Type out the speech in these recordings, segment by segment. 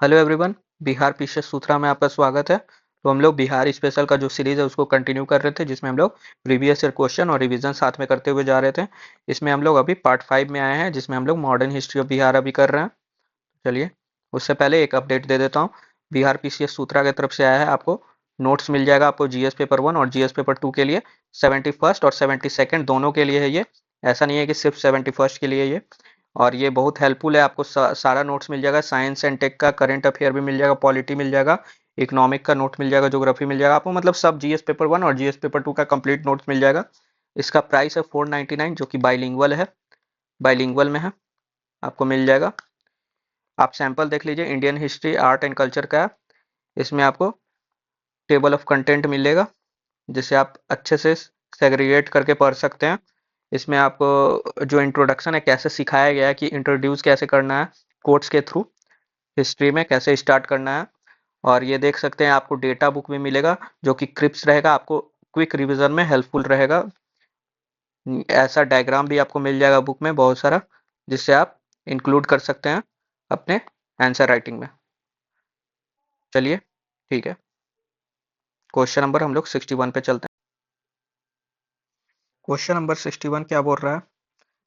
Hello everyone. Bihar PCS Sutra में आपका स्वागत है। तो हम लोग बिहार स्पेशल का जो सीरीज है उसको कंटिन्यू कर रहे थे, जिसमें हम लोग प्रीवियस ईयर क्वेश्चन और रिवीजन साथ में करते हुए जा रहे थे। इसमें हम लोग अभी पार्ट 5 में आए हैं, जिसमें हम लोग मॉडर्न हिस्ट्री ऑफ बिहार अभी कर रहे हैं। चलिए, उससे पहले एक अपडेट दे देता हूँ। बिहार पीसीएस सूत्रा की तरफ से आया है, आपको नोट्स मिल जाएगा आपको जीएस पेपर 1 और जीएस पेपर 2 के लिए। 71st और 72nd दोनों के लिए है ये। ऐसा नहीं है कि सिर्फ 71st के लिए ये। और ये बहुत हेल्पफुल है, आपको सारा नोट्स मिल जाएगा। साइंस एंड टेक का करंट अफेयर भी मिल जाएगा, पॉलिटी मिल जाएगा, इकोनॉमिक का नोट मिल जाएगा, ज्योग्राफी मिल जाएगा आपको, मतलब सब जीएस पेपर 1 और जीएस पेपर 2 का कंप्लीट नोट्स मिल जाएगा। इसका प्राइस है 499, जो कि बाइलिंगुअल है, बाइलिंगुअल में है, आपको मिल जाएगा। आप सैंपल देख लीजिए, Indian history art and culture का है। इसमें आपको टेबल ऑफ कंटेंट मिलेगा, जिसे आप अच्छे से सेग्रीगेट करके पढ़ सकते हैं। इसमें आपको जो इंट्रोडक्शन है, कैसे सिखाया गया है कि इंट्रोड्यूस कैसे करना है कोट्स के थ्रू, हिस्ट्री में कैसे स्टार्ट करना है। और ये देख सकते हैं, आपको डेटा बुक भी मिलेगा, जो कि क्रिप्स रहेगा, आपको क्विक रिवीजन में हेल्पफुल रहेगा। ऐसा डायग्राम भी आपको मिल जाएगा बुक में बहुत सारा, जिससे आप इंक्लूड कर सकते हैं अपने आंसर राइटिंग में। चलिए, ठीक है, क्वेश्चन नंबर हम लोग 61 पे चलते हैं। क्वेश्चन नंबर 61 क्या बोल रहा है?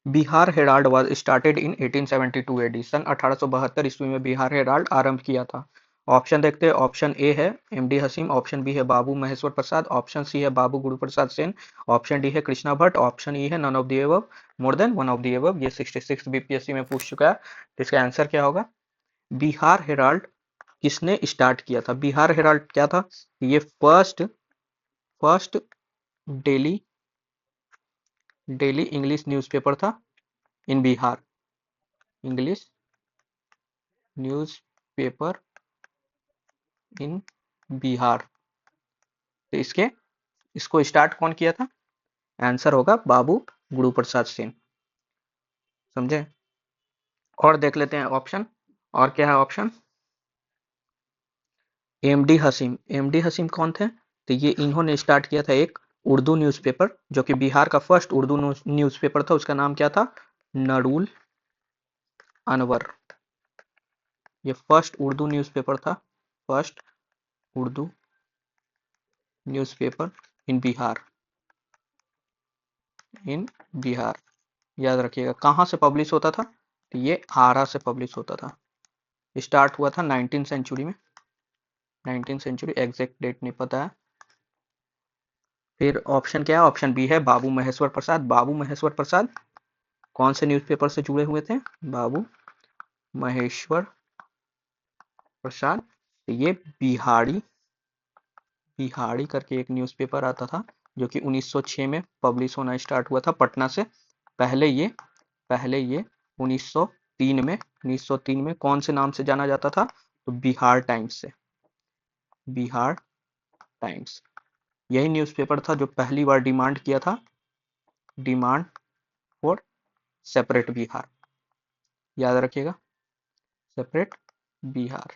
Bihar Herald was started in 1872 AD. सन 1872 ईस्वी में बिहार हेराल्ड आरंभ किया था। ऑप्शन देखते हैं। ऑप्शन ए है एमडी हसीम, ऑप्शन बी है बाबू महेश्वर प्रसाद, ऑप्शन सी है बाबू गुरु प्रसाद सेन, ऑप्शन डी है कृष्णा भट्ट, ऑप्शन ई है none of the above, more than one of the above. ये 66 बीपीएससी में पूछ चुका है, तो इसका आंसर क्या होगा? बिहार हेराल्ड किसने स्टार्ट किया था? बिहार हेराल्ड क्या था? ये first first daily daily English newspaper था in Bihar. English newspaper in Bihar. तो इसको स्टार्ट कौन किया था? आंसर होगा बाबू गुरु प्रसाद सिंह। समझे? और देख लेते हैं ऑप्शन। और क्या है option? MD Hasim. MD Hasim कौन थे? तो ये इन्होंने स्टार्ट किया था एक उर्दू न्यूज़पेपर, जो कि बिहार का फर्स्ट उर्दू न्यूज़पेपर था। उसका नाम क्या था? नरूल अनवर। ये फर्स्ट उर्दू न्यूज़पेपर था, first Urdu newspaper in Bihar. In Bihar, याद रखिएगा। कहाँ से पब्लिश होता था? तो ये आरा से पब्लिश होता था। स्टार्ट हुआ था 19th सेंचुरी में। 19th सेंचुरी, एग्जैक्ट डेट नहीं पता है। फिर ऑप्शन क्या है? ऑप्शन बी है बाबू महेश्वर प्रसाद। बाबू महेश्वर प्रसाद कौन से न्यूज़पेपर से जुड़े हुए थे? बाबू महेश्वर प्रसाद, ये बिहाड़ी बिहाड़ी करके एक न्यूज़पेपर आता था, जो कि 1906 में पब्लिश होना स्टार्ट हुआ था पटना से। पहले ये 1903 में कौन से नाम से जाना जाता था? तो बिहार टाइम्स से। बिहार टाइम्स, यही न्यूज़पेपर था जो पहली बार डिमांड किया था, डिमांड फॉर सेपरेट बिहार। याद रखिएगा, सेपरेट बिहार।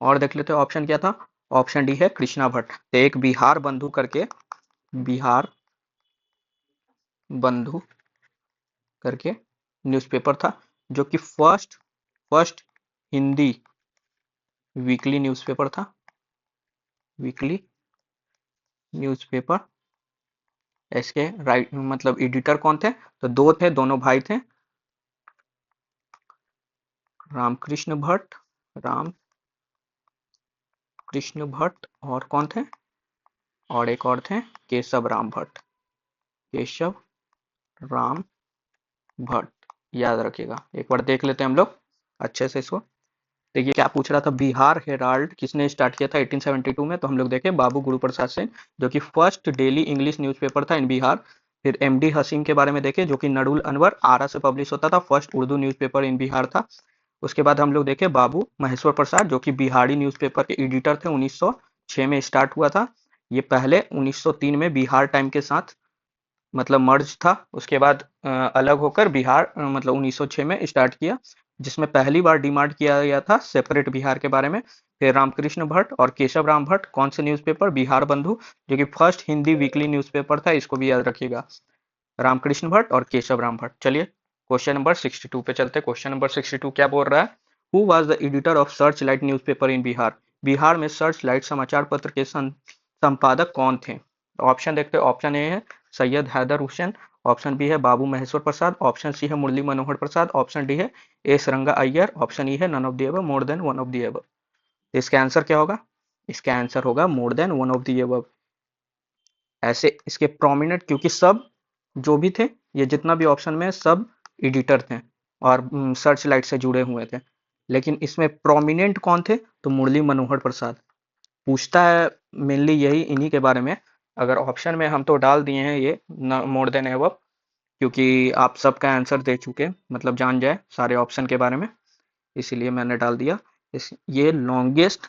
और देख लेते हैं ऑप्शन क्या था। ऑप्शन डी है कृष्णा भट्ट। तो एक बिहार बंधु करके, बिहार बंधु करके न्यूज़पेपर था, जो कि first first Hindi weekly newspaper था। Weekly newspaper. इसके राइट मतलब एडिटर कौन थे? तो दो थे, दोनों भाई थे, रामकृष्ण भट्ट, राम कृष्ण भट्ट, और कौन थे? और एक और थे, केशव राम भट्ट। केशव राम भट्ट, याद रखिएगा। एक बार देख लेते हैं हम लोग अच्छे से इसको। देखिए क्या पूछ रहा था, बिहार हेराल्ड किसने स्टार्ट किया था 1872 में? तो हम लोग देखें बाबू गुरु प्रसाद सिंह, जो कि फर्स्ट डेली इंग्लिश न्यूज़पेपर था इन बिहार। फिर एमडी हसीम के बारे में देखें, जो कि नरुल अनवर आरा से पब्लिश होता था, first Urdu newspaper in Bihar था। उसके बाद हम लोग देखें बाबू महेश्वर प्रसाद, जो कि बिहारी न्यूज़पेपर के एडिटर थे, 1906 में स्टार्ट हुआ था। ये पहले 1903 में बिहार टाइम के साथ मतलब मर्ज था। उसके बाद अलग होकर बिहार मतलब 1906 में स्टार्ट किया, जिसमें पहली बार डिमांड किया गया था सेपरेट बिहार के बारे में। फिर रामकृष्ण भट्ट और केशव राम भट्ट, कौन से न्यूज़पेपर? बिहार बंधु, जो कि फर्स्ट हिंदी वीकली न्यूज़पेपर था। इसको भी याद रखिएगा, रामकृष्ण भट्ट और केशव राम भट्ट। चलिए क्वेश्चन नंबर 62 पे चलते हैं। क्वेश्चन नंबर 62 क्या बोल रहा है? Who was the editor of search light newspaper in Bihar? Bihar में सर्च लाइट समाचार पत्र के संपादक कौन थे? ऑप्शन देखते हैं। ऑप्शन ए है सैयद हैदर हुसैन, ऑप्शन बी है बाबू महेश्वर प्रसाद, ऑप्शन सी है मुरली मनोहर प्रसाद, ऑप्शन डी है S Ranga Iyer, option E है none of the above, more than one of the above. इसका आंसर क्या होगा? इसका आंसर होगा more than one of the above. ऐसे इसके प्रोमिनेंट, क्योंकि सब जो भी थे, ये जितना भी ऑप्शन में सब एडिटर थे और सर्च लाइट से जुड़े हुए थे, लेकिन इसमें प्रोमिनेंट कौन थे? तो मुरली मनोहर प्रसाद। पूछता है मेनली यही इन्हीं के बारे में। अगर ऑप्शन में हम तो डाल दिए हैं ये मोर देन एबव, क्योंकि आप सबका आंसर दे चुके, मतलब जान जाए सारे ऑप्शन के बारे में, इसीलिए मैंने डाल दिया। ये लॉन्गेस्ट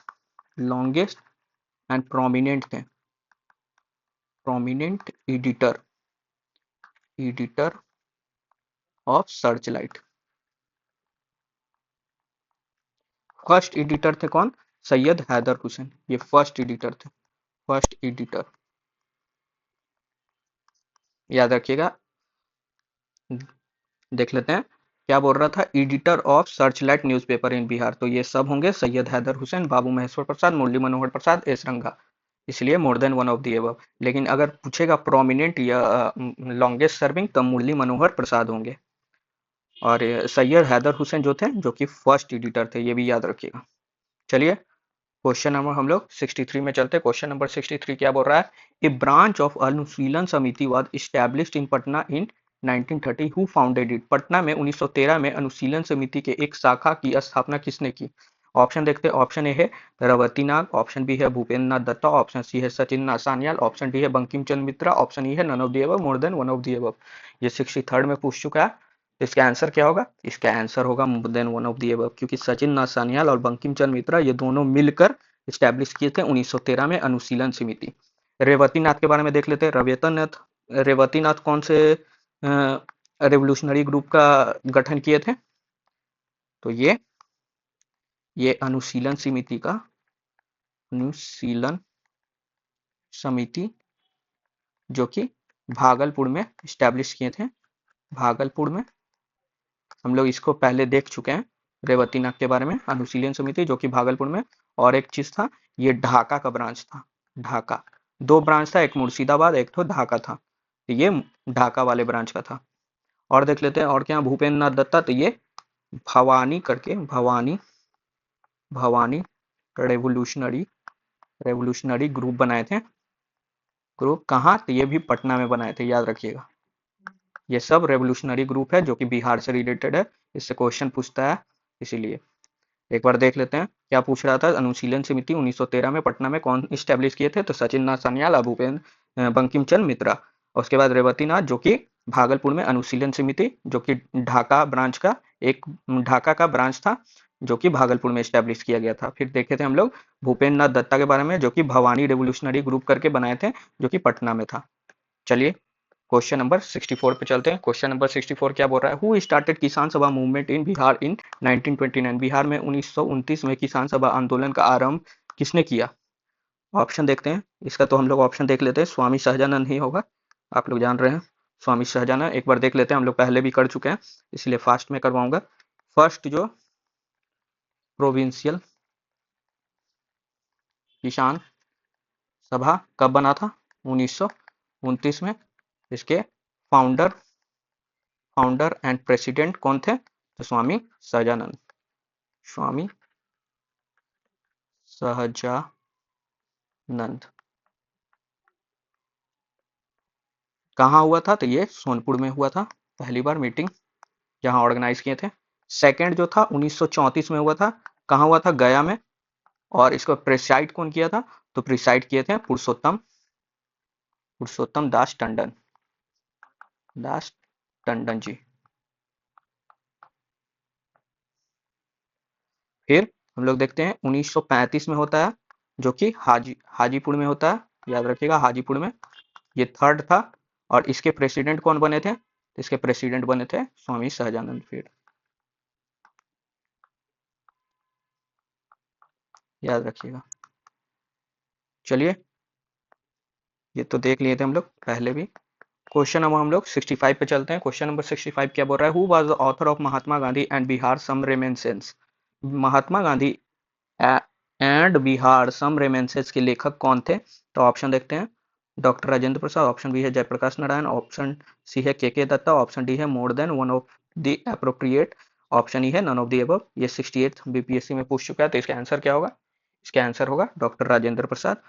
लॉन्गेस्ट एंड प्रोमिनेंट थे, prominent editor of search light. First editor थे कौन? सैयद हैदर हुसैन, ये फर्स्ट एडिटर थे, फर्स्ट एडिटर, याद रखिएगा। देख लेते हैं क्या बोल रहा था। Editor of Searchlight newspaper in Bihar, तो ये सब होंगे सैयद हैदर हुसैन, बाबू महेश्वर प्रसाद, मुरली मनोहर प्रसाद, एस रंगा, इसलिए मोर than one of the above. लेकिन अगर पूछेगा प्रोमिनेंट या लॉन्गेस्ट सर्विंग, तब मुरली मनोहर प्रसाद होंगे। और सैयद हैदर हुसैन जो थे, जो कि फर्स्ट एडिटर थे, ये भी याद रखिएगा। चलिए क्वेश्चन नंबर हम लोग 63 में चलते हैं। क्वेश्चन नंबर 63 क्या बोल रहा है? ए ब्रांच ऑफ अनुशीलन समिति was established in Patna in 1930, who founded it? Patna में 1913 में अनुशीलन समिति के एक शाखा की स्थापना किसने की? ऑप्शन देखते हैं। ऑप्शन ए है रवती नाग, ऑप्शन बी है भूपेंद्र नाथ दत्ता, ऑप्शन सी है सचिन नाथ सान्याल, ऑप्शन डी है बंकिम चंद्र मित्रा, ऑप्शन ई है none of the above, more than one of the above. ये 63rd में पूछ चुका है। इसका आंसर क्या होगा? इसका आंसर होगा more than one of the above, क्योंकि सचिन नाथ सान्याल और बंकिम चंद्र मित्रा ये दोनों मिलकर स्टैब्लिश किए थे 1913 में अनुशीलन समिति। रेवती नाथ के बारे में देख लेते हैं। रेवती नाथ कौन से रेवोल्यूशनरी ग्रुप का गठन किए थे? तो ये अनुशीलन समिति जो कि भागलपुर में स्टैब्लिश किए थे। भागलपुर में हम लोग इसको पहले देख चुके हैं, रेवती नाथ के बारे में। अनुशीलन समिति जो कि भागलपुर में, और एक चीज था, ये ढाका का ब्रांच था। ढाका, दो ब्रांच था, एक मुर्शिदाबाद, एक तो ढाका था, तो ये ढाका वाले ब्रांच का था। और देख लेते हैं और क्या। भूपेंद्र नाथ दत्ता, तो ये भवानी करके, भवानी रेवोल्यूशनरी ग्रुप बनाए थे। ग्रुप कहाँ? तो ये भी पटना में बनाए थे, याद रखिएगा। ये सब रेवोल्यूशनरी ग्रुप है जो कि बिहार से रिलेटेड है, इससे क्वेश्चन पूछता है, इसीलिए एक बार देख लेते हैं क्या पूछ रहा था। अनुशीलन समिति 1913 में पटना में कौन स्टैब्लिश किए थे? तो सचिन नाथ सान्याल, बंकिम चंद्र मित्रा। उसके बाद रेवती नाथ जो कि भागलपुर में अनुशीलन समिति जो कि ढाका का ब्रांच था, जो कि भागलपुर में स्टैब्लिश किया गया था। फिर देखे थे हम लोग भूपेंद्र नाथ दत्ता के बारे में, जो कि भवानी रेवोल्यूशनरी ग्रुप करके बनाए थे, जो कि पटना में था। चलिए क्वेश्चन नंबर 64 पे चलते हैं। क्वेश्चन नंबर 64 क्या बोल रहा है? हु स्टार्टेड किसान सभा मूवमेंट इन बिहार इन 1929? बिहार में 1929 में किसान सभा आंदोलन का आरंभ किसने किया? ऑप्शन देखते हैं। इसका तो हम लोग ऑप्शन देख लेते हैं। स्वामी सहजानंद ही होगा, आप लोग जान रहे हैं, स्वामी सहजानंद। एक बार देख लेते हैं, हम लोग पहले भी कर चुके हैं, इसलिए फास्ट में करवाऊंगा। फर्स्ट जो प्रोविंशियल किसान सभा कब बना था? 1929 में। इसके फाउंडर एंड प्रेसिडेंट कौन थे? तो स्वामी सहजानंद, स्वामी सहजानंद। कहाँ हुआ था? तो ये सोनपुर में हुआ था, पहली बार मीटिंग जहां ऑर्गेनाइज किए थे। सेकंड जो था 1934 में हुआ था, कहाँ हुआ था? गया में। और इसको प्रिसाइड कौन किया था? तो प्रिसाइड किए थे पुरुषोत्तम दास टंडन जी। फिर हम लोग देखते हैं 1935 में होता है, जो कि हाजीपुर में होता है, याद रखिएगा, हाजीपुर में। ये थर्ड था। और इसके प्रेसिडेंट कौन बने थे? इसके प्रेसिडेंट बने थे स्वामी सहजानंद। फिर याद रखिएगा। चलिए ये तो देख लिए थे हम लोग पहले भी। क्वेश्चन नंबर हम लोग 65 पे चलते हैं। क्वेश्चन नंबर 65 क्या बोल रहा है? Who was the author of Mahatma Gandhi and Bihar some reminiscences? Mahatma Gandhi and Bihar some reminiscences के लेखक कौन थे? तो ऑप्शन देखते हैं। Doctor Rajendra Prasad, option B है जयप्रकाश नारायण, ऑप्शन सी है के दत्ता, ऑप्शन डी है मोर than one of the appropriate, option E है नन ऑफ द अबव। ये 68 बीपीएससी में पूछ चुका है, तो इसका आंसर क्या होगा? इसका आंसर होगा डॉक्टर राजेंद्र प्रसाद।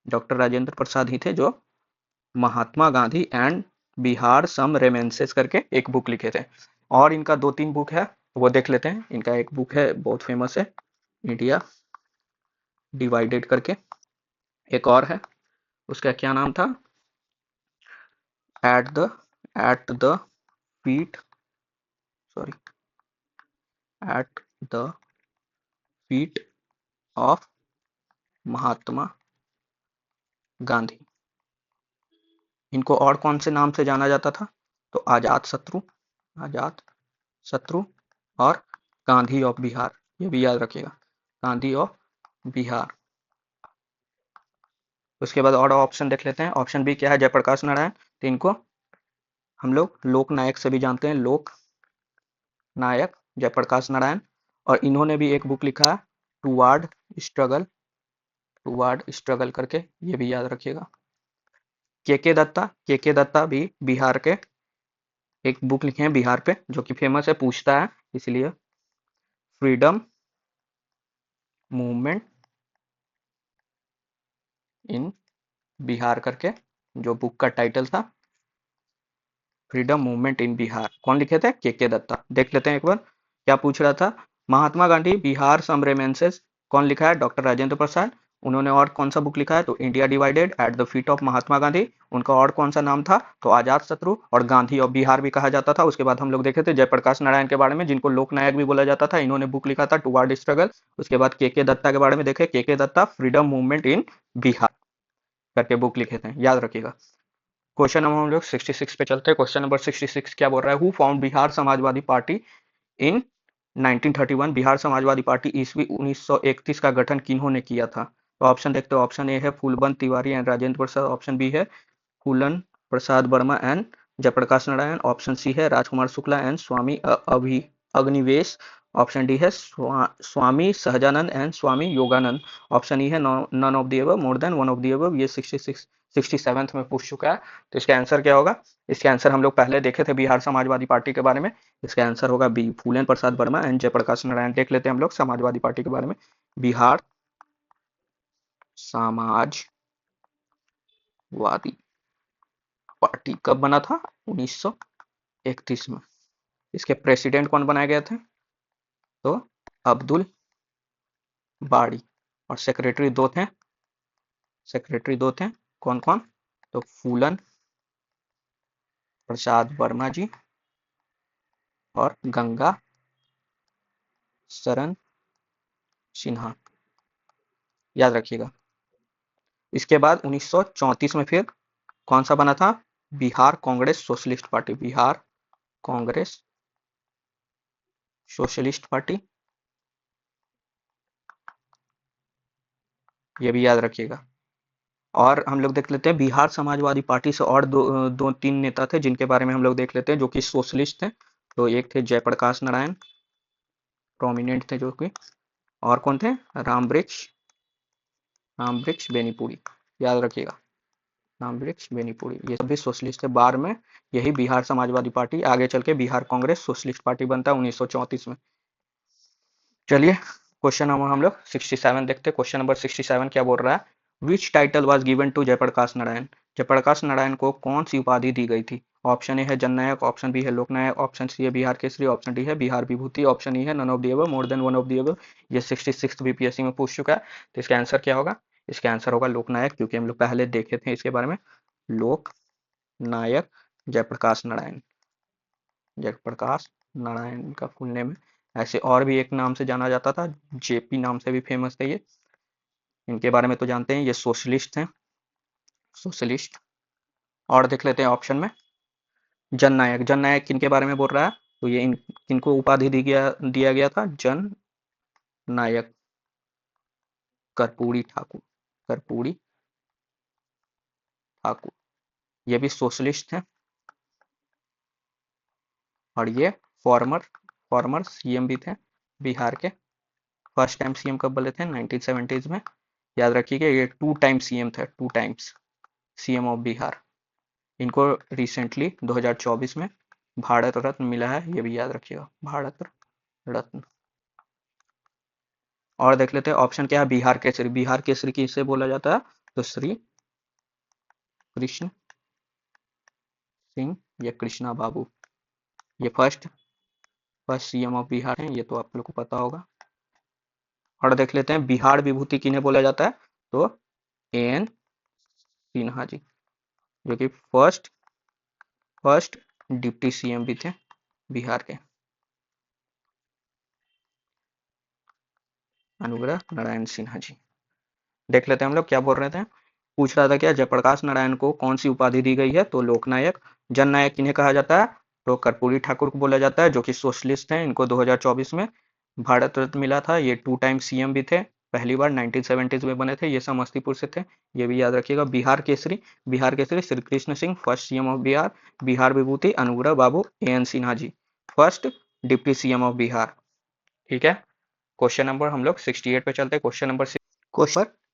डॉक्टर राजेंद्र प्रसाद ही थे जो महात्मा गांधी एंड बिहार सम रेमेंसेस करके एक बुक लिखे थे। और इनका 2-3 बुक है, वो देख लेते हैं। इनका एक बुक है बहुत फेमस है, इंडिया डिवाइडेड करके। एक और है, उसका क्या नाम था? At the at the feet sorry at the feet of Mahatma Gandhi. इनको और कौन से नाम से जाना जाता था? तो आजाद शत्रु और गांधी ऑफ बिहार, ये भी याद रखिएगा, गांधी ऑफ बिहार। उसके बाद और ऑप्शन देख लेते हैं। ऑप्शन बी क्या है? जयप्रकाश नारायण। तो इनको हम लोग लोक नायक से भी जानते हैं, लोक नायक जयप्रकाश नारायण। और इन्होंने भी एक बुक लिखा है, टूवार्ड स्ट्रगल, टूवार्ड स्ट्रगल करके, ये भी याद रखिएगा। के दत्ता भी बिहार के एक बुक लिखे हैं बिहार पे, जो कि फेमस है, पूछता है इसलिए। फ्रीडम मूवमेंट इन बिहार करके जो बुक का टाइटल था, फ्रीडम मूवमेंट इन बिहार। कौन लिखे थे? के दत्ता। देख लेते हैं एक बार क्या पूछ रहा था। महात्मा गांधी बिहार सम रेमेंसेस कौन लिखा है? डॉक्टर राजेंद्र प्रसाद। उन्होंने और कौन सा बुक लिखा है? तो India divided, at the feet of Mahatma Gandhi. उनका और कौन सा नाम था? तो आजाद शत्रु और गांधी ऑफ बिहार भी कहा जाता था। उसके बाद हम लोग देखे थे जयप्रकाश नारायण के बारे में, जिनको लोकनायक भी बोला जाता था। इन्होंने बुक लिखा था टुवार्ड स्ट्रगल। उसके बाद के दत्ता के बारे में देखे, K Datta freedom movement in Bihar करके बुक लिखे थे, याद रखिएगा। क्वेश्चन नंबर हम लोग 66 पे चलते हैं। क्वेश्चन नंबर 66 क्या बोल रहा है? Who found Bihar Samajwadi party in 1931? Bihar Samajwadi party ईस्वी 1931 का गठन किन्होंने किया था? तो ऑप्शन देखते हो। ऑप्शन ए है Phulbant Tiwari and Rajendra Prasad, option B है Phoolan Prasad Verma and Jayaprakash Narayan, option C है राजकुमार शुक्ला एंड स्वामी अभि अग्निवेश, ऑप्शन डी है Swami Sahajanand and Swami Yogananda, option E है none of the above, more than one of the above. ये 67th में पूछ चुका है, तो इसका आंसर क्या होगा? इसका आंसर हम लोग पहले देखे थे बिहार समाजवादी पार्टी के बारे में। इसका आंसर होगा बी, फूलन प्रसाद वर्मा एंड जयप्रकाश नारायण। देख लेते हैं हम लोग समाजवादी पार्टी के बारे में। बिहार समाजवादी पार्टी कब बना था? 1931 में। इसके प्रेसिडेंट कौन बनाए गए थे? तो अब्दुल बाड़ी। और सेक्रेटरी दो थे, कौन कौन? तो फूलन प्रसाद वर्मा जी और गंगा शरण सिन्हा, याद रखिएगा। इसके बाद 1934 में फिर कौन सा बना था? Bihar Congress socialist party, Bihar Congress socialist party, ये भी याद रखिएगा। और हम लोग देख लेते हैं बिहार समाजवादी पार्टी से और दो तीन नेता थे, जिनके बारे में हम लोग देख लेते हैं, जो कि सोशलिस्ट थे। तो एक थे जयप्रकाश नारायण, प्रोमिनेंट थे जो कि, और कौन थे? राम वृक्ष बेनीपुरी, याद रखिएगा, राम वृक्ष बेनीपुरी। ये सभी सोशलिस्ट थे। बाद में यही बिहार समाजवादी पार्टी आगे चल के बिहार कांग्रेस सोशलिस्ट पार्टी बनता है 1934 में। चलिए क्वेश्चन नंबर हम लोग 67 देखते हैं। क्वेश्चन नंबर 67 क्या बोल रहा है? Which title was given to Jayaprakash Narayan? Jayaprakash Narayan को कौन सी उपाधि दी गई थी? ऑप्शन ए है जननायक, ऑप्शन बी है लोकनायक, ऑप्शन सी है बिहार केसरी, ऑप्शन डी है बिहार विभूति, ऑप्शन ई है none of the above, more than one of the above. ये 66 बीपीएससी में पूछ चुका है, तो इसका आंसर क्या होगा? इसका आंसर होगा लोकनायक, क्योंकि हम लोग पहले देखे थे इसके बारे में। लोक नायक जयप्रकाश नारायण, जयप्रकाश नारायण का फुल नेम है। ऐसे और भी एक नाम से जाना जाता था, जेपी नाम से भी फेमस थे ये। इनके बारे में तो जानते हैं, ये सोशलिस्ट हैं, सोशलिस्ट। और देख लेते हैं ऑप्शन में। जननायक, जननायक किनके बारे में बोल रहा है? तो ये किनको उपाधि दिया गया था? जन नायक कर्पूरी ठाकुर, कर्पूरी ठाकुर। ये भी सोशलिस्ट हैं, और ये फॉर्मर फॉर्मर सीएम भी थे बिहार के। फर्स्ट टाइम सीएम कब बने थे? 1970s में। याद रखिएगा ये 2 टाइम सीएम थे, 2 टाइम्स सीएम ऑफ बिहार। इनको रिसेंटली 2024 में भारत रत्न मिला है, ये भी याद रखिएगा, भारत रत्न। और देख लेते हैं ऑप्शन क्या है, बिहार केसरी। बिहार केसरी किसे बोला जाता है? तो श्री कृष्ण सिंह या कृष्णा बाबू, ये फर्स्ट सीएम ऑफ बिहार हैं, ये तो आप लोग को पता होगा। और देख लेते हैं बिहार विभूति किन्हें बोला जाता है? तो एन सिन्हा जी, जो कि फर्स्ट डिप्टी सीएम भी थे बिहार के। अनुग्रह नारायण सिन्हा जी। देख लेते हैं हम लोग क्या बोल रहे थे। पूछ रहा था क्या जयप्रकाश नारायण को कौन सी उपाधि दी गई है? तो लोकनायक। जननायक किन्हें कहा जाता है? तो कर्पूरी ठाकुर को बोला जाता है, जो कि सोशलिस्ट हैं। इनको 2024 में भारत रत्न मिला था। ये 2 टाइम सीएम भी थे, पहली बार 1970s में बने थे। ये समस्तीपुर से थे, ये भी याद रखिएगा। Bihar Kesari Shri Krishna Singh, first CM of Bihar. Bihar Vibhuti Anugrah Babu N Sinha ji, first deputy CM of Bihar. ठीक है, क्वेश्चन नंबर हम लोग 68 पे चलते हैं। क्वेश्चन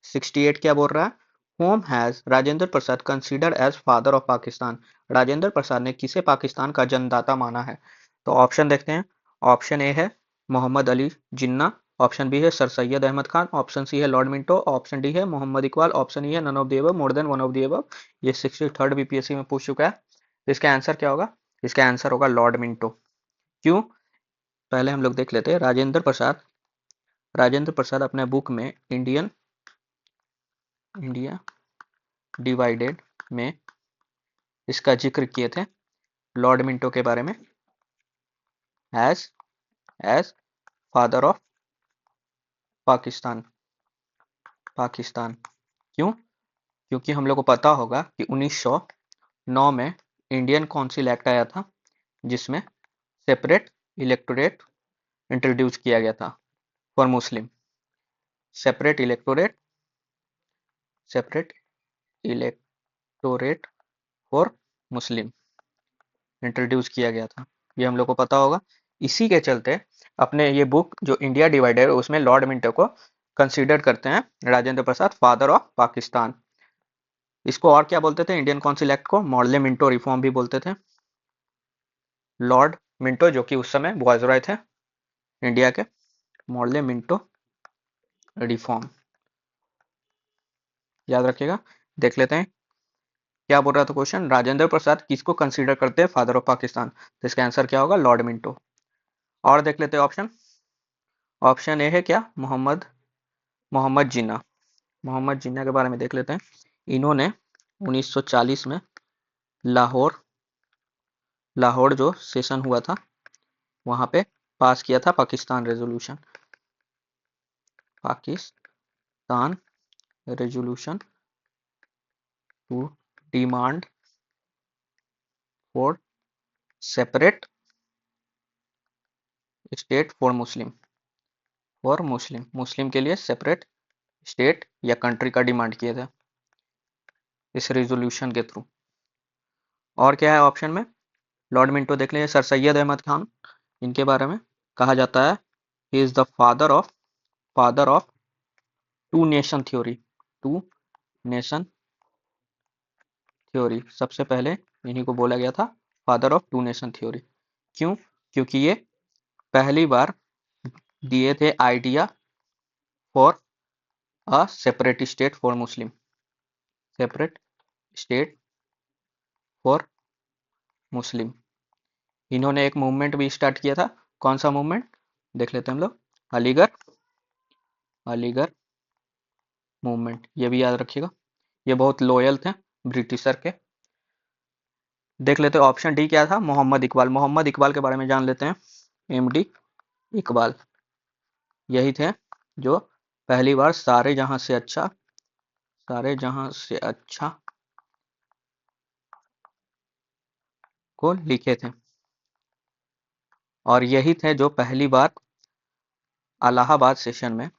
68 क्या बोल रहा है? Whom has Rajendra Prasad considered as father of Pakistan. Rajendra Prasad ने किसे पाकिस्तान का जन्मदाता माना है? तो ऑप्शन देखते हैं। ऑप्शन ए है मोहम्मद अली जिन्ना, ऑप्शन बी है sir Syed Ahmad Khan, option C है लॉर्ड मिंटो, ऑप्शन डी है मोहम्मद इकबाल, ऑप्शन ई है none of the above, more than one of the above. ये 63rd बीपीएससी में पूछ चुका है। तो इसका आंसर क्या होगा? इसका आंसर होगा लॉर्ड मिंटो। क्यों? पहले हम लोग देख लेते हैं। राजेंद्र प्रसाद अपने बुक में इंडिया डिवाइडेड में इसका जिक्र किए थे, लॉर्ड मिंटो के बारे में, as as father of Pakistan. क्यों? क्योंकि हम लोग को पता होगा कि 1909 में इंडियन काउंसिल एक्ट आया था, जिसमें सेपरेट इलेक्टोरेट इंट्रोड्यूस किया गया था for Muslim. Separate separate electorate for Muslim introduce किया गया था, ये हम लोग को पता होगा। इसी के चलते अपने ये बुक जो इंडिया डिवाइडेड है उसमें लॉर्ड मिंटो को कंसीडर करते हैं राजेंद्र प्रसाद फादर ऑफ पाकिस्तान। इसको और क्या बोलते थे? इंडियन काउंसिल एक्ट को मॉडले मिंटो रिफॉर्म भी बोलते थे। लॉर्ड मिंटो जो कि उस समय वायसरॉय थे इंडिया के, मॉडले मिंटो रिफॉर्म, याद रखिएगा। देख लेते हैं क्या बोल रहा था क्वेश्चन। राजेंद्र प्रसाद किसको कंसीडर करते हैं फादर ऑफ पाकिस्तान? तो इसका आंसर क्या होगा? Lord Minto. और देख लेते हैं ऑप्शन। ऑप्शन ए है क्या? मोहम्मद जिन्ना। मोहम्मद जिन्ना के बारे में देख लेते हैं। इन्होंने 1940 में लाहौर लाहौर जो सेशन हुआ था वहां पे पास किया था Pakistan resolution to demand for separate state for Muslim के लिए सेपरेट स्टेट या कंट्री का डिमांड किया था इस रेजोल्यूशन के थ्रू। और क्या है ऑप्शन में? लॉर्ड मिंटो देख लीजिए। सर सैयद अहमद खान, इनके बारे में कहा जाता है he is the father of two nation theory. Two nation theory, सबसे पहले इन्हीं को बोला गया था father of two nation theory. क्यों? क्योंकि ये पहली बार दिए थे idea for a separate state for Muslim, separate state for Muslim. इन्होंने एक मूवमेंट भी स्टार्ट किया था। कौन सा मूवमेंट? देख लेते हैं हम लोग। अलीगढ़ मूवमेंट, ये भी याद रखिएगा। ये बहुत लॉयल थे ब्रिटिशर के। देख लेते हैं ऑप्शन डी क्या था? मोहम्मद इकबाल। मोहम्मद इकबाल के बारे में जान लेते हैं। एमडी इकबाल, यही थे जो पहली बार सारे जहां से अच्छा को लिखे थे। और यही थे जो पहली बार इलाहाबाद सेशन में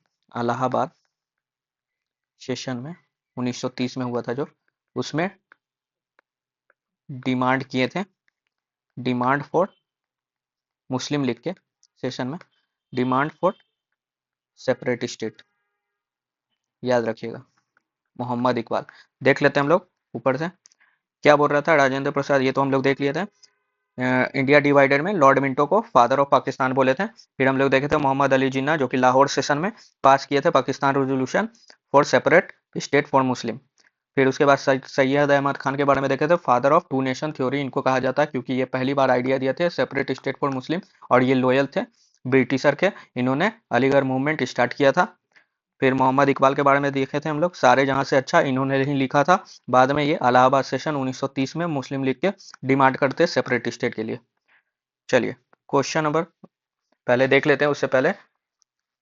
1930 में हुआ था, जो उसमें डिमांड किए थे, डिमांड फॉर मुस्लिम लिख के सेशन में, डिमांड फॉर सेपरेट स्टेट, याद रखिएगा। मोहम्मद इकबाल। देख लेते हैं हम लोग ऊपर से क्या बोल रहा था राजेंद्र प्रसाद, ये तो हम लोग देख लिए थे। इंडिया डिवाइडेड में लॉर्ड मिंटो को फादर ऑफ पाकिस्तान बोले थे। फिर हम लोग देखे थे मोहम्मद अली जिन्ना जो कि लाहौर सेशन में पास किए थे Pakistan resolution for separate state for Muslim. फिर उसके बाद सैयद अहमद खान के बारे में देखे थे, father of two nation theory इनको कहा जाता है क्योंकि ये पहली बार आइडिया दिए थे सेपरेट स्टेट फॉर मुस्लिम, और ये लॉयल थे ब्रिटिशर के। इन्होंने अलीगढ़ मूवमेंट स्टार्ट किया था। फिर मोहम्मद इकबाल के बारे में देखे थे हम लोग, सारे जहां से अच्छा इन्होंने ही लिखा था। बाद में ये इलाहाबाद सेशन 1930 में मुस्लिम लीग के डिमांड करते सेपरेट स्टेट के लिए। चलिए क्वेश्चन नंबर पहले देख लेते हैं। उससे पहले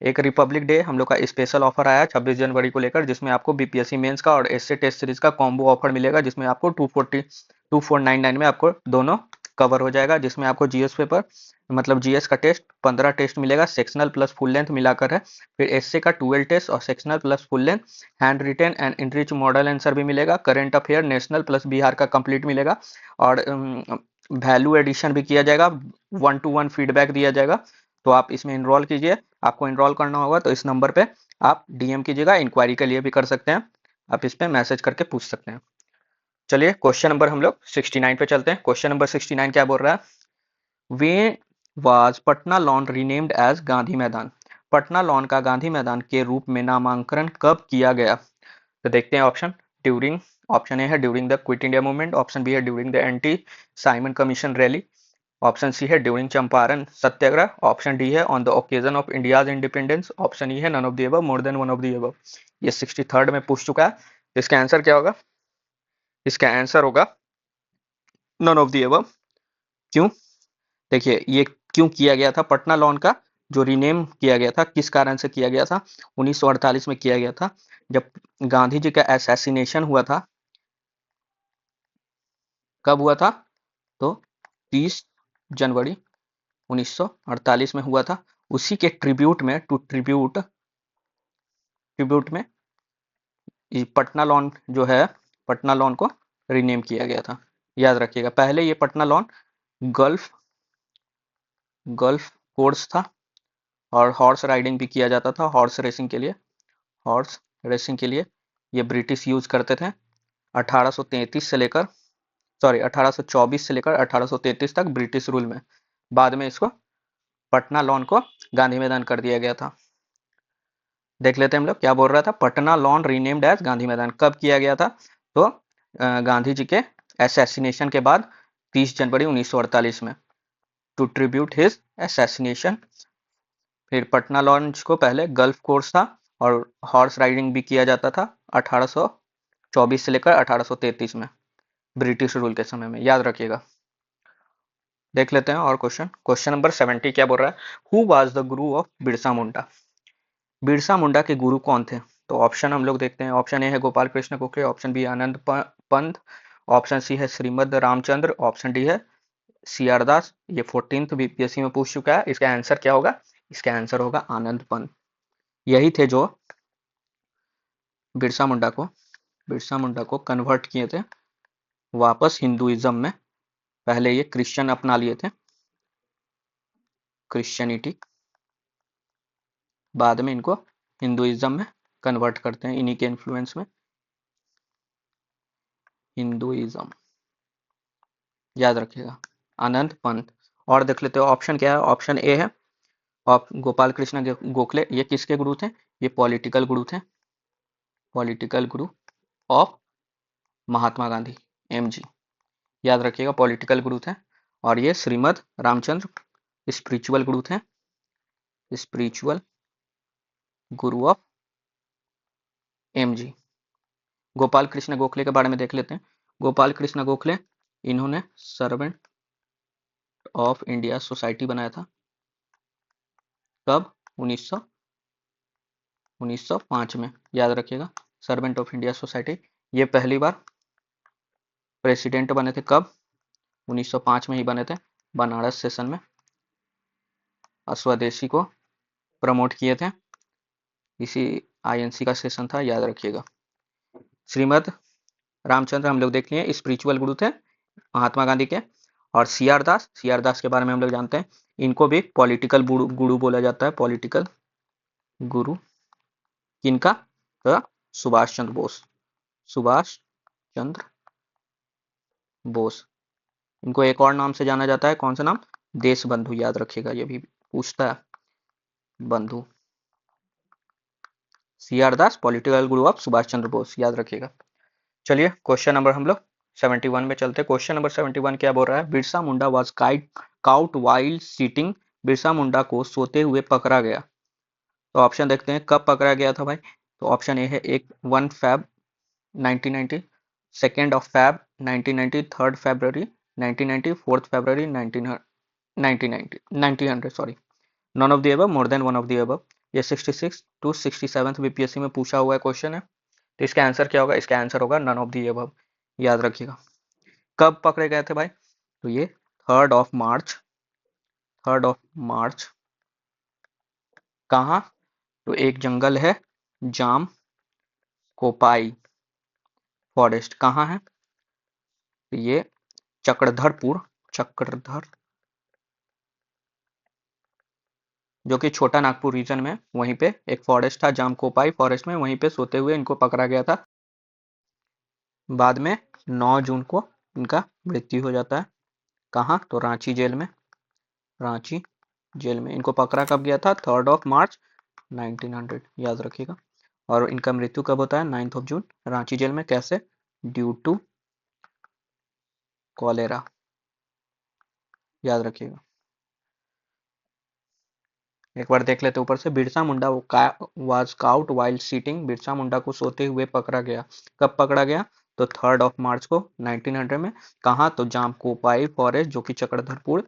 एक रिपब्लिक डे हम लोग का स्पेशल ऑफर आया 26 जनवरी को लेकर, जिसमें आपको बीपीएससी मेंस का और एसए टेस्ट सीरीज का कॉम्बो ऑफर मिलेगा, जिसमें आपको 2499 में आपको दोनों कवर हो जाएगा। जिसमें आपको जीएस पेपर मतलब जीएस का टेस्ट 15 टेस्ट मिलेगा, सेक्शनल प्लस फुल लेंथ मिलाकर है। फिर एसए का 12 टेस्ट और sectional plus full length, hand retain and enrich model answer भी मिलेगा। Current affair national plus Bihar का कंप्लीट मिलेगा, और वैल्यू एडिशन भी किया जाएगा, 1-to-1 फीडबैक दिया जाएगा। तो आप इसमें इनरोल कीजिए। आपको इनरोल करना होगा तो इस नंबर पे आप डीएम कीजिएगा, इंक्वायरी के लिए भी कर सकते हैं, आप इस पे मैसेज करके पूछ सकते हैं। चलिए क्वेश्चन नंबर हम लोग 69 पे चलते हैं। क्वेश्चन नंबर 69 क्या बोल रहा है, way was Patna lawn renamed as Gandhi Maidan. Patna lawn का गांधी मैदान के रूप में नामांकन कब किया गया? तो देखते हैं ऑप्शन। ड्यूरिंग, ऑप्शन ए है during the quit India movement, option B है during the anti Simon commission rally, option C है during Champaran Satyagraha, option D है on the occasion of India's independence, option E है none of the above, more than one of the above. ये 63rd में पूछ चुका है। इसका आंसर क्या होगा? इसका आंसर होगा नन ऑफ द अबव। क्यों? देखिए ये क्यों किया गया था पटना लॉन का जो रीनेम किया गया था, किस कारण से किया गया था? 1948 में किया गया था, जब गांधी जी का असैसिनेशन हुआ था। कब हुआ था? तो 30 जनवरी 1948 में हुआ था। उसी के ट्रिब्यूट में ट्रिब्यूट में पटना लॉन जो है, पटना लॉन को रीनेम किया गया था। याद रखिएगा, पहले ये Patna lawn gulf gulf course था, और हॉर्स राइडिंग भी किया जाता था, हॉर्स रेसिंग के लिए ये ब्रिटिश यूज करते थे 1833 से लेकर 1824 से लेकर 1833 तक ब्रिटिश रूल में। बाद में इसको पटना लॉन को गांधी मैदान कर दिया गया था। देख लेते हैं हम लोग क्या बोल रहा था, Patna lawn renamed as Gandhi Maidan कब किया गया था? तो गांधी जी के असैसिनेशन के बाद 30 जनवरी 1948 में, टू ट्रिब्यूट हिज असैसिनेशन। फिर पटना लॉन्च को पहले गल्फ कोर्स था, और हॉर्स राइडिंग भी किया जाता था 1824 से लेकर 1833 में ब्रिटिश रूल के समय में। याद रखिएगा। देख लेते हैं और क्वेश्चन नंबर 70 क्या बोल रहा है, who was the Guru of Birsa Munda. Birsa Munda के गुरु कौन थे? तो ऑप्शन हम लोग देखते हैं। ऑप्शन ए है गोपाल कृष्ण गोखले, ऑप्शन बी आनंद पंत, ऑप्शन सी है श्रीमद रामचंद्र, ऑप्शन डी है सी आर दास। ये 14th बीपीएससी में पूछ चुका है। इसका आंसर क्या होगा? इसका आंसर होगा आनंद पंत। यही थे जो बिरसा मुंडा को कन्वर्ट किए थे वापस हिंदुइज्म में। पहले ये क्रिश्चियन अपना लिए थे, क्रिश्चियनिटी, बाद में इनको हिंदुइज्म में कन्वर्ट करते हैं इन्हीं के इन्फ्लुएंस में, हिंदुइज्म। याद रखिएगा आनंद पंत। और देख लेते हो ऑप्शन क्या है। ऑप्शन ए है गोपाल कृष्ण गोखले। ये किसके गुरु थे? ये पॉलिटिकल गुरु थे, political Guru of Mahatma Gandhi, MG. याद रखिएगा पॉलिटिकल गुरु थे। और ये श्रीमद रामचंद्र स्पिरिचुअल गुरु थे, spiritual Guru of MG. Gopal Krishna Gokhale के बारे में देख लेते हैं। गोपाल कृष्ण गोखले इन्होंने सर्वेंट ऑफ इंडिया सोसाइटी बनाया था। कब? 1905 में। याद रखिएगा सर्वेंट ऑफ इंडिया सोसाइटी। ये पहली बार प्रेसिडेंट बने थे कब? 1905 में ही बने थे, बनारस सेशन में स्वदेशी को प्रमोट किए थे। इसी आईएनसी का सेशन था, याद रखिएगा। श्रीमद रामचंद्र हम लोग देख लिए स्पिरिचुअल गुरु थे महात्मा गांधी के। और सी आर दास के बारे में हम लोग जानते हैं, इनको भी पॉलिटिकल गुरु बोला जाता है, पॉलिटिकल गुरु किनका? तो सुभाष चंद्र बोस। सुभाष चंद्र बोस। इनको एक और नाम से जाना जाता है, कौन सा नाम? देश बंधु, याद रखिएगा, ये भी पूछता है। बंधु। C R Das, political Guru of Subhash Chandra Bose, याद रखिएगा। चलिए क्वेश्चन नंबर हम लोग 71 में चलते हैं। क्वेश्चन नंबर 71 क्या बोल रहा है? Birsa Munda was caught while sitting. Birsa Munda को सोते हुए पकड़ा गया। तो ऑप्शन देखते हैं, कब पकड़ा गया था भाई? तो ऑप्शन ए है, एक 1 फैब 1990, 2 फैब 1990, 3 फरवरी 1990, 4 फरवरी 1990, 1900, sorry. None of the above, more than one of the above. ये 66 टू 67 बीपीएससी में पूछा हुआ है क्वेश्चन है। तो इसका आंसर क्या होगा? इसका आंसर होगा नन ऑफ दी अबव, याद रखिएगा। कब पकड़े गए थे भाई? तो ये 3 मार्च, 3 मार्च। कहाँ? तो एक जंगल है, जाम कोपाई फॉरेस्ट, कहाँ है? तो ये चक्रधरपुर, चक्रधर, जो कि छोटा नागपुर रीजन में, वहीं पे एक फॉरेस्ट था, जाम कोपाई फॉरेस्ट में, वहीं पे सोते हुए इनको पकड़ा गया था। बाद में 9 जून को इनका मृत्यु हो जाता है। कहाँ? तो रांची जेल में, रांची जेल में इनको पकड़ा कब गया था? 3 मार्च 1900, याद रखिएगा। और इनका मृत्यु कब होता है? 9 जून, रांची जेल में। कैसे? ड्यू टू कॉलेरा, याद रखिएगा। एक बार देख लेते ऊपर से। Birsa Munda was caught while sitting. Birsa Munda को सोते हुए पकड़ा गया। कब पकड़ा गया? तो 3 मार्च को 1900 में। कहाँ? तो जाम कोपाई फॉरेस्ट, जो कि चक्रधरपुर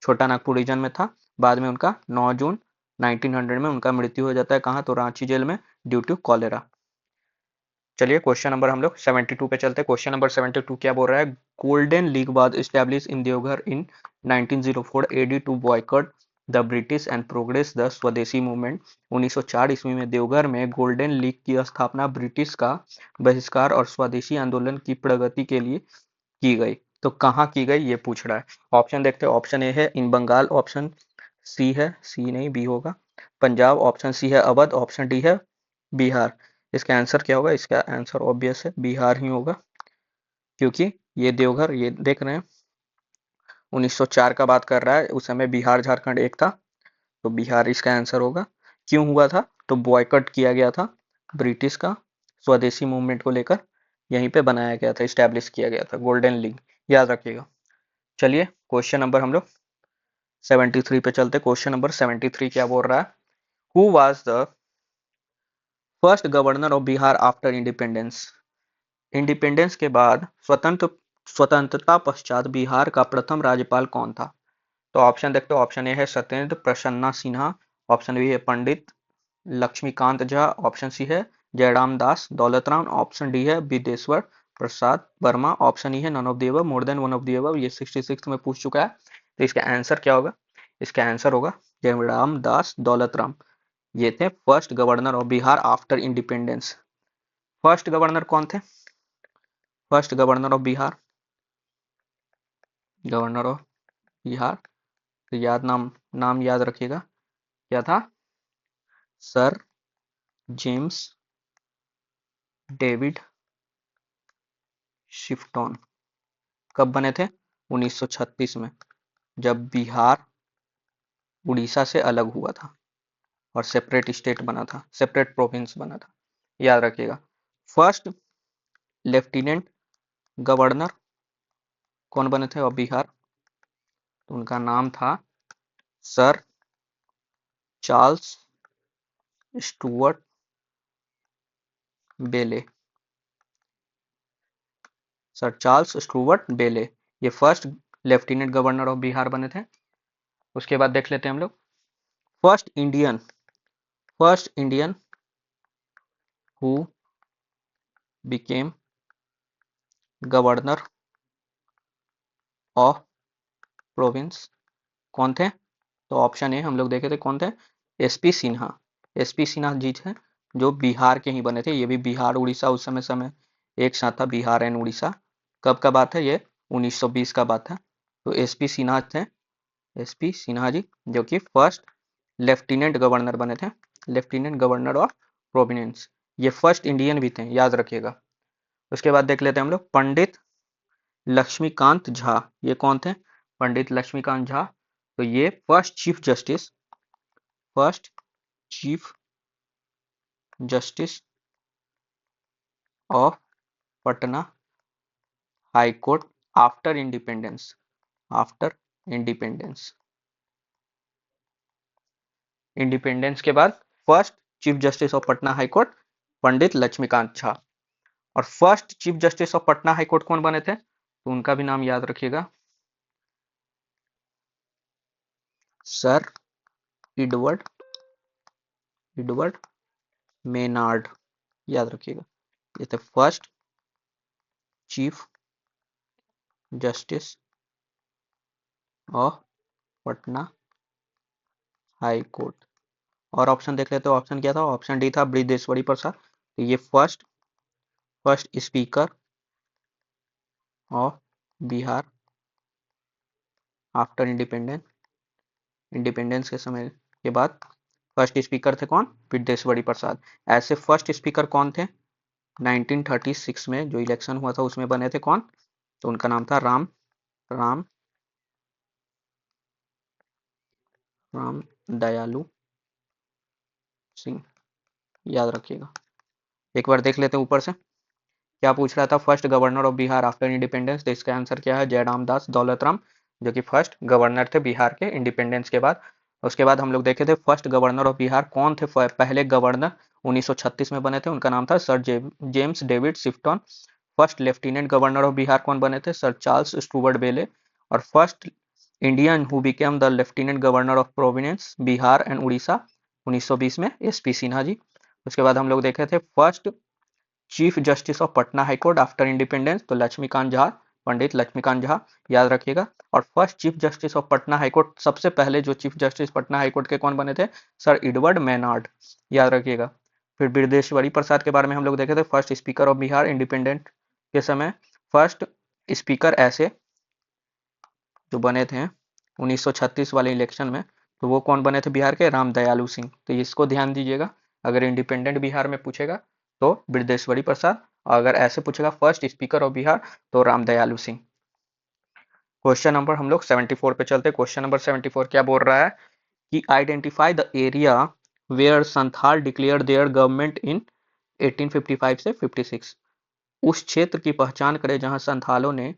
छोटा नागपुर रीजन में था। बाद में उनका 9 जून 1900 में उनका मृत्यु हो जाता है। कहाँ? तो रांची जेल में, ड्यू टू कॉलेरा। चलिए क्वेश्चन नंबर हम लोग 72 पे चलते हैं। क्वेश्चन नंबर 72 क्या बोल रहा है? Golden league was establish in Deoghar in 1904 AD to boycott the British and progress the swadeshi movement. 1904 ईस्वी में देवघर में गोल्डन लीग की स्थापना ब्रिटिश का बहिष्कार और स्वदेशी आंदोलन की प्रगति के लिए की गई। तो कहाँ की गई, ये पूछ रहा है। ऑप्शन देखते हैं। ऑप्शन ए है इन बंगाल, ऑप्शन सी है, सी नहीं बी होगा, पंजाब, ऑप्शन सी है अवध, ऑप्शन डी है बिहार। इसका आंसर क्या होगा? इसका आंसर ऑब्वियस है, बिहार ही होगा। क्योंकि ये देवघर, ये देख रहे हैं, 1904 का बात कर रहा है, उस समय बिहार झारखंड एक था। तो बिहार इसका आंसर होगा। क्यों हुआ था? तो बॉयकॉट किया गया था ब्रिटिश का, स्वदेशी मूवमेंट को लेकर यहीं पे बनाया गया था, स्टैब्लिश किया गया था गोल्डन लीग, याद रखिएगा। चलिए क्वेश्चन नंबर हम लोग 73 पे चलते। क्वेश्चन नंबर 73 क्या बोल रहा है? Who was the first governor of Bihar after independence. Independence के बाद स्वतंत्रता पश्चात बिहार का प्रथम राज्यपाल कौन था? तो ऑप्शन देखते हो। ऑप्शन ए है सत्येंद्र प्रसन्ना सिन्हा, ऑप्शन बी है पंडित लक्ष्मीकांत झा, ऑप्शन सी है जयराम दास दौलतराम, ऑप्शन डी है बिदेश्वर प्रसाद वर्मा, ऑप्शन ई है none of the above, more than one of the above. ये 66 में पूछ चुका है। तो इसका आंसर क्या होगा? इसका आंसर होगा जयराम दास दौलतराम। ये थे first governor of Bihar after independence. First governor कौन थे? First governor of Bihar, governor of Bihar, तो याद नाम नाम याद रखिएगा, क्या था? Sir James David Sifton. कब बने थे? 1936 में, जब बिहार उड़ीसा से अलग हुआ था और सेपरेट स्टेट बना था, सेपरेट प्रोविंस बना था, याद रखिएगा। फर्स्ट लेफ्टिनेंट गवर्नर कौन बने थे और बिहार? तो उनका नाम था सर चार्ल्स स्टुअर्ट बेले, सर चार्ल्स स्टुअर्ट बेले। ये first lieutenant governor of Bihar बने थे। उसके बाद देख लेते हैं हम लोग first Indian, first Indian who became governor of province, कौन थे? तो ऑप्शन ए हम लोग देखे थे, कौन थे? एसपी सिन्हा। एसपी सिन्हा जी थे, जो बिहार के ही बने थे। ये भी बिहार उड़ीसा उस समय समय एक साथ था, बिहार एंड उड़ीसा। कब का बात है ये? 1920 का बात है। तो एसपी सिन्हा थे, एसपी सिन्हा जी, जो कि फर्स्ट लेफ्टिनेंट गवर्नर बने थे। Lieutenant governor of Providence. ये फर्स्ट इंडियन भी थे, याद रखिएगा। उसके बाद देख लेते हैं हम लोग पंडित लक्ष्मीकांत झा। ये कौन थे? पंडित लक्ष्मीकांत झा। तो ये first chief justice of Patna high court after independence. After independence, independence के बाद first chief justice of Patna high court Pandit Laxmikant Jha. और first chief justice of Patna high court कौन बने थे? तो उनका भी नाम याद रखिएगा, सर एडवर्ड एडवर्ड मेनार्ड। याद रखिएगा, ये थे first chief justice of Patna high court. और ऑप्शन देख लेते हो, ऑप्शन क्या था? ऑप्शन डी था बृहदेश्वरी प्रसाद। तो ये first speaker of Bihar after independence के समय के बाद फर्स्ट स्पीकर थे कौन? बृहदेश्वरी प्रसाद। ऐसे फर्स्ट स्पीकर कौन थे? 1936 में जो इलेक्शन हुआ था उसमें बने थे कौन? तो उनका नाम था राम राम दयालु सिंह। याद रखिएगा। एक बार देख लेते हैं ऊपर से क्या पूछ रहा था। First governor of Bihar after independence. तो इसका आंसर क्या है? जयराम दास दौलतराम, जो कि फर्स्ट गवर्नर थे बिहार के इंडिपेंडेंस के बाद। उसके बाद हम लोग देखे थे फर्स्ट गवर्नर ऑफ बिहार कौन थे? पहले गवर्नर 1936 में बने थे, उनका नाम था sir James David Sifton. First lieutenant governor of Bihar कौन बने थे? Sir Charles Stuart Bayley. और first Indian who became the lieutenant governor of province Bihar and Orissa 1920 में एसपी सिन्हा जी। उसके बाद हम लोग देखे थे first chief justice of Patna high court after independence. तो लक्ष्मीकांत झा, पंडित लक्ष्मीकांत झा, याद रखिएगा। और first chief justice of Patna high court, सबसे पहले जो chief justice Patna high court के कौन बने थे? Sir Edward Maynard. याद रखिएगा। फिर बृहदेश्वरी प्रसाद के बारे में हम लोग देखे थे, first speaker of Bihar independent के समय। फर्स्ट स्पीकर ऐसे जो बने थे 1936 वाले इलेक्शन में, तो वो कौन बने थे बिहार के? राम दयालु सिंह। तो इसको ध्यान दीजिएगा, अगर इंडिपेंडेंट बिहार में पूछेगा तो बृहदेश्वरी प्रसाद, और अगर ऐसे पूछेगा फर्स्ट स्पीकर ऑफ बिहार तो राम दयालु सिंह। क्वेश्चन नंबर हम लोग 74 पे चलते। क्वेश्चन नंबर 74 क्या बोल रहा है कि identify the area where Santhal declare their government in 1855 से 56। उस क्षेत्र की पहचान करें जहां संथालों ने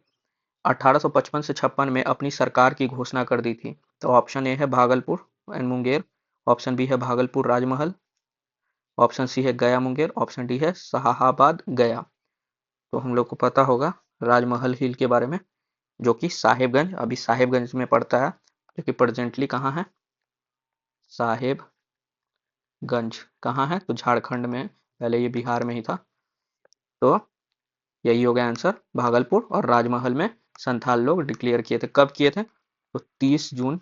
1855 से 56 में अपनी सरकार की घोषणा कर दी थी। तो ऑप्शन ए है Bhagalpur and Munger, option B है भागलपुर राजमहल, ऑप्शन सी है गया मुंगेर, ऑप्शन डी है शाहाबाद गया। तो हम लोग को पता होगा राजमहल हिल के बारे में, जो कि साहेबगंज, अभी साहेबगंज में पड़ता है, जो कि प्रेजेंटली कहाँ है? साहेबगंज। कहाँ है? तो झारखंड में, पहले ये बिहार में ही था। तो यही हो गया आंसर, भागलपुर। और राजमहल में संथाल लोग डिक्लेयर किए थे। कब किए थे? तो 30 जून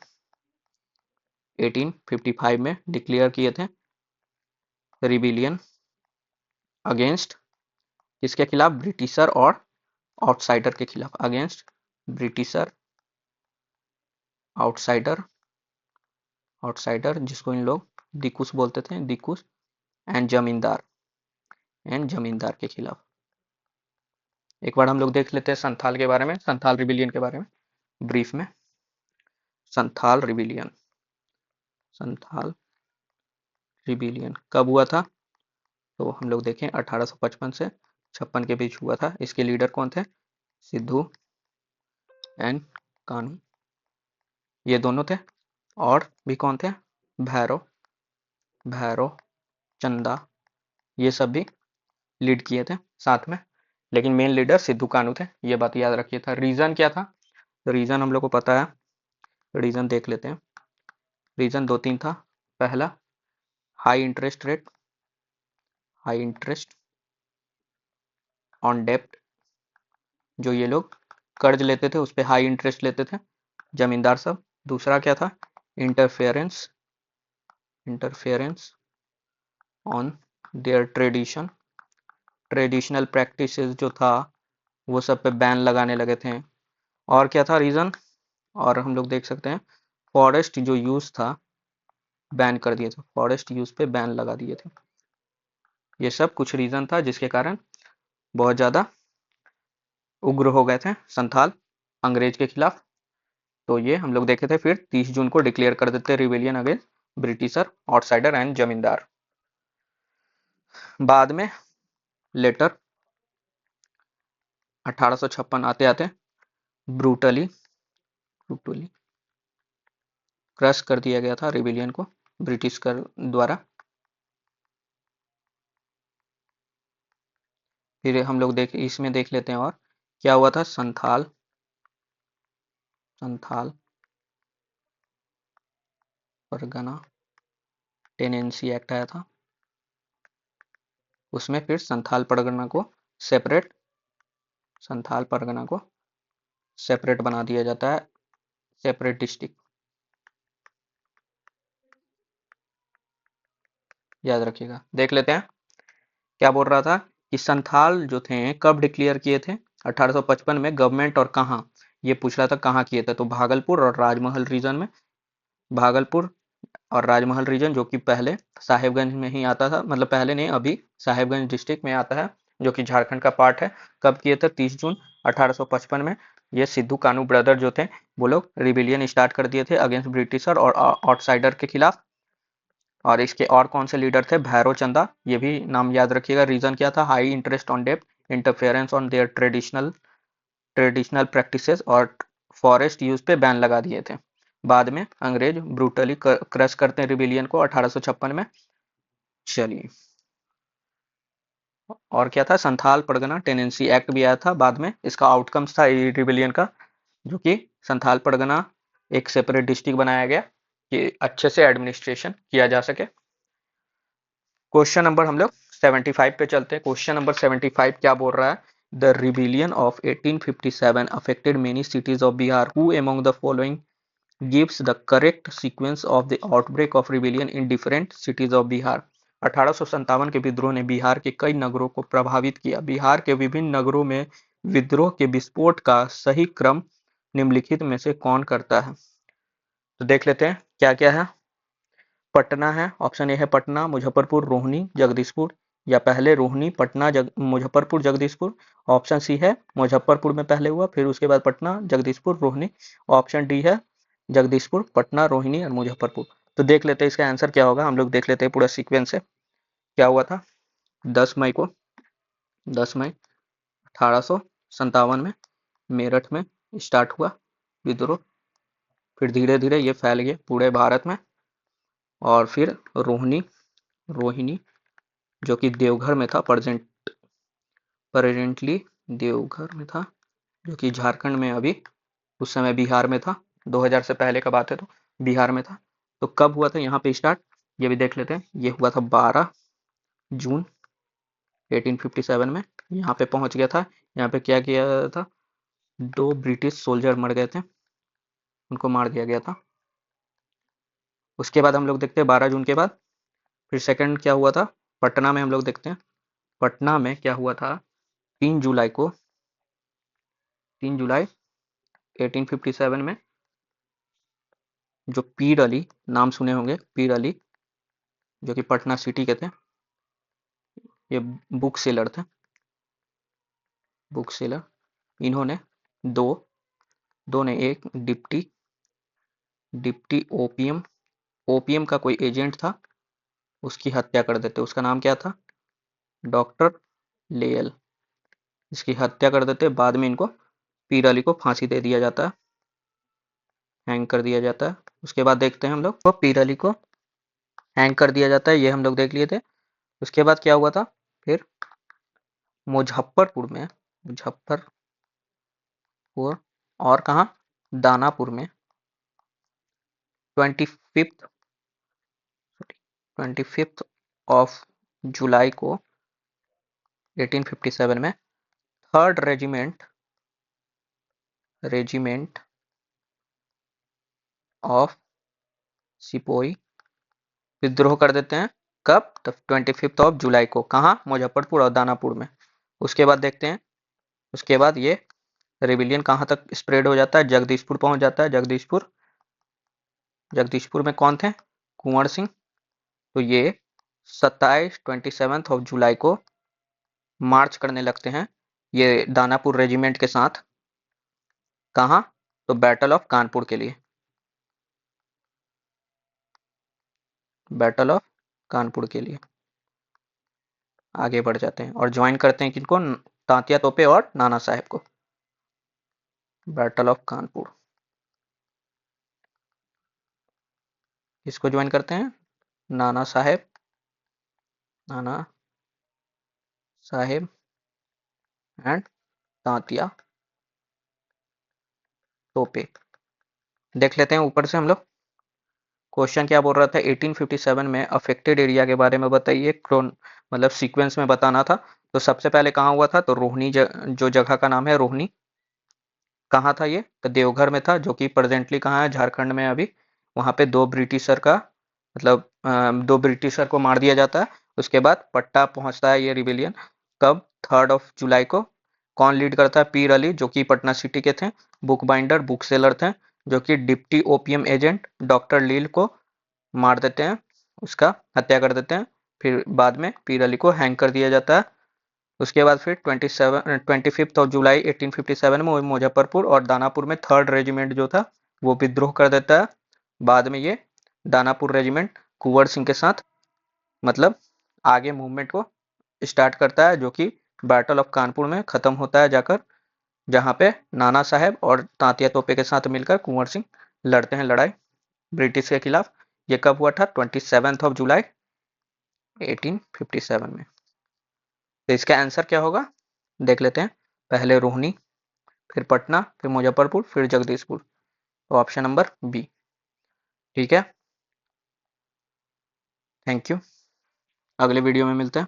1855 में डिक्लेयर किए थे। रिबिलियन अगेंस्ट किसके खिलाफ? ब्रिटिशर और आउटसाइडर के खिलाफ। अगेंस्ट ब्रिटिशर, आउटसाइडर, जिसको इन लोग दिकुश बोलते थे, दिकुश, एंड जमींदार के खिलाफ। एक बार हम लोग देख लेते हैं संथाल के बारे में, संथाल रिबिलियन के बारे में ब्रीफ में। संथाल रिबिलियन कब हुआ था? तो हम लोग देखें 1855 से 56 के बीच हुआ था। इसके लीडर कौन थे? सिद्धू एंड कानू, ये दोनों थे। और भी कौन थे? भैरव चंदा, ये सब भी लीड किए थे साथ में, लेकिन मेन लीडर सिद्धू कानू थे। ये बात याद रखिए था। रीजन क्या था? तो रीजन हम लोग को पता है, रीजन देख लेते हैं। रीजन दो तीन था। पहला हाई इंटरेस्ट ऑन डेप्ट, जो ये लोग कर्ज लेते थे उस पर हाई इंटरेस्ट लेते थे जमींदार सब। दूसरा क्या था? Interference on their traditional practices जो था वो सब पे बैन लगाने लगे थे। और क्या था रीजन? और हम लोग देख सकते हैं फॉरेस्ट जो यूज था, बैन कर दिए थे, फॉरेस्ट यूज पे बैन लगा दिए थे। ये सब कुछ रीजन था जिसके कारण बहुत ज्यादा उग्र हो गए थे संथाल अंग्रेज के खिलाफ। तो ये हम लोग देखे थे। फिर 30 जून को डिक्लेयर कर देते rebellion against britisher, outsider and जमींदार। बाद में लेटर 1856 आते आते ब्रूटली ब्रूटली क्रश कर दिया गया था रिवेलियन को ब्रिटिश कर द्वारा। फिर हम लोग इसमें देख लेते हैं और क्या हुआ था। संथाल संथाल परगना टेनेंसी एक्ट आया था। उसमें फिर संथाल परगना को सेपरेट बना दिया जाता है, सेपरेट डिस्ट्रिक्ट। याद रखिएगा। देख लेते हैं क्या बोल रहा था कि संथाल जो थे कब डिक्लेयर किए थे 1855 में, गवर्नमेंट और कहाँ, ये पूछ रहा था कहाँ किए थे। तो भागलपुर और राजमहल रीजन में, भागलपुर और राजमहल रीजन जो कि पहले साहेबगंज में ही आता था, मतलब पहले नहीं अभी साहेबगंज डिस्ट्रिक्ट में आता है, जो कि झारखंड का पार्ट है। कब किए थे 30 जून 1855 में। ये सिद्धू कानू ब्रदर जो थे वो लोग रिबिलियन स्टार्ट कर दिए थे अगेंस्ट ब्रिटिशर और आउटसाइडर के खिलाफ। और इसके और कौन से लीडर थे, भैरव चंदा, ये भी नाम याद रखिएगा। रीजन क्या था, हाई इंटरेस्ट ऑन डेप्ट, interference on their traditional practices और फॉरेस्ट यूज पे बैन लगा दिए थे। बाद में अंग्रेज ब्रूटली क्रश करते हैं रिबिलियन को 1856 में। चलिए, और क्या था, संथाल परगना टेनेंसी एक्ट भी आया था बाद में। इसका आउटकम्स था रिबिलियन का, जो कि संथाल परगना एक सेपरेट डिस्ट्रिक्ट बनाया गया कि अच्छे से एडमिनिस्ट्रेशन किया जा सके। क्वेश्चन नंबर हम लोग 75 पे चलते हैं। क्वेश्चन नंबर 75 क्या बोल रहा है, the rebellion of 1857 affected many cities of Bihar, who among the following gives the correct sequence of the outbreak of rebellion in different cities of Bihar। 1857 के विद्रोह ने बिहार के कई नगरों को प्रभावित किया। बिहार के विभिन्न नगरों में विद्रोह के विस्फोट का सही क्रम निम्नलिखित में से कौन करता है। तो देख लेते हैं क्या क्या है। पटना है, ऑप्शन ए है पटना, मुजफ्फरपुर, रोहिणी, जगदीशपुर, या पहले रोहिणी, पटना, मुजफ्फरपुर, जगदीशपुर। ऑप्शन सी है मुजफ्फरपुर में पहले हुआ, फिर उसके बाद पटना, जगदीशपुर, रोहिणी। ऑप्शन डी है जगदीशपुर, पटना, रोहिणी और मुजफ्फरपुर। तो देख लेते हैं इसका आंसर क्या होगा। हम लोग देख लेते हैं पूरा सीक्वेंस से क्या हुआ था। 10 मई को 10 मई 1857 में मेरठ में स्टार्ट हुआ विद्रोह। फिर धीरे धीरे ये फैल गया पूरे भारत में। और फिर रोहिणी जो कि देवघर में था, प्रेजेंटली देवघर में था, जो कि झारखंड में अभी उस समय बिहार में था। 2000 से पहले का बात है तो बिहार में था। तो कब हुआ था यहाँ पे स्टार्ट, ये भी देख लेते हैं। ये हुआ था 12 जून 1857 में, यहाँ पे पहुंच गया था। यहाँ पे क्या किया था, 2 ब्रिटिश सोल्जर मर गए थे, उनको मार दिया गया था। उसके बाद हम लोग देखते हैं 12 जून के बाद फिर सेकंड क्या हुआ था पटना में। हम लोग देखते हैं पटना में क्या हुआ था। 3 जुलाई को 3 जुलाई 1857 में जो पीर अली, नाम सुने होंगे, पीर अली जो कि पटना सिटी के थे, ये बुक सेलर थे, बुक सेलर। इन्होंने दो दो ने एक डिप्टी ओपीएम का कोई एजेंट था, उसकी हत्या कर देते। उसका नाम क्या था, डॉक्टर लेयल। इसकी हत्या कर देते। बाद में इनको पीर अली को फांसी दे दिया जाता है, हैंग कर दिया जाता है। उसके बाद देखते हैं हम लोग तो पीर अली को हैंग कर दिया जाता है, ये हम लोग देख लिए थे। उसके बाद क्या हुआ था, फिर मुजफ्फरपुर और कहाँ, दानापुर में 25 ऑफ जुलाई को 1857 में थर्ड रेजिमेंट ऑफ सिपोही विद्रोह कर देते हैं। कब, 25 ऑफ जुलाई को, कहाँ, मुजफ्फरपुर और दानापुर में। उसके बाद देखते हैं, उसके बाद ये रिबिलियन कहाँ तक स्प्रेड हो जाता है, जगदीशपुर पहुंच जाता है। जगदीशपुर में कौन थे, कुंवर सिंह। तो ये 27 जुलाई को मार्च करने लगते हैं ये दानापुर रेजिमेंट के साथ। कहाँ? तो बैटल ऑफ कानपुर के लिए, बैटल ऑफ कानपुर के लिए आगे बढ़ जाते हैं और ज्वाइन करते हैं किनको? तांतिया तोपे और नाना साहेब को। बैटल ऑफ कानपुर किसको ज्वाइन करते हैं? नाना साहेब, नाना साहेब एंड तांतिया तोपे। देख लेते हैं ऊपर से हम लोग। क्वेश्चन क्या बोल रहा था? 1857 में अफेक्टेड एरिया के बारे में बताइए। क्रोन मतलब सीक्वेंस में बताना था। तो सबसे पहले कहाँ हुआ था? तो रोहिणी, जो जगह का नाम है रोहिणी। कहाँ था ये? तो देवघर में था, जो कि प्रेजेंटली कहाँ है? झारखंड में अभी। वहां पे दो ब्रिटिशर का मतलब दो ब्रिटिशर को मार दिया जाता है। उसके बाद पट्टा पहुंचता है ये रिबेलियन। कब? 3 जुलाई को। कौन लीड करता है? पीर अली, जो कि पटना सिटी के थे। बुक बाइंडर, बुक सेलर थे, जो कि डिप्टी ओपीएम एजेंट डॉक्टर लील को मार देते हैं, उसका हत्या कर देते हैं। फिर बाद में पीर अली को हैंग कर दिया जाता है। उसके बाद फिर 25 जुलाई 1857 में मुजफ्फरपुर और दानापुर में 3rd रेजिमेंट जो था वो विद्रोह कर देता है। बाद में ये दानापुर रेजिमेंट कुंवर सिंह के साथ मतलब आगे मूवमेंट को स्टार्ट करता है, जो कि बैटल ऑफ कानपुर में खत्म होता है जाकर, जहां पे नाना साहेब और तांतिया तोपे के साथ मिलकर कुंवर सिंह लड़ते हैं लड़ाई ब्रिटिश के खिलाफ। ये कब हुआ था? 27 जुलाई 1857 में। तो इसका आंसर क्या होगा? देख लेते हैं। पहले रोहिणी, फिर पटना, फिर मुजफ्फरपुर, फिर जगदीशपुर। तो ऑप्शन नंबर बी। ठीक है, थैंक यू। अगले वीडियो में मिलते हैं।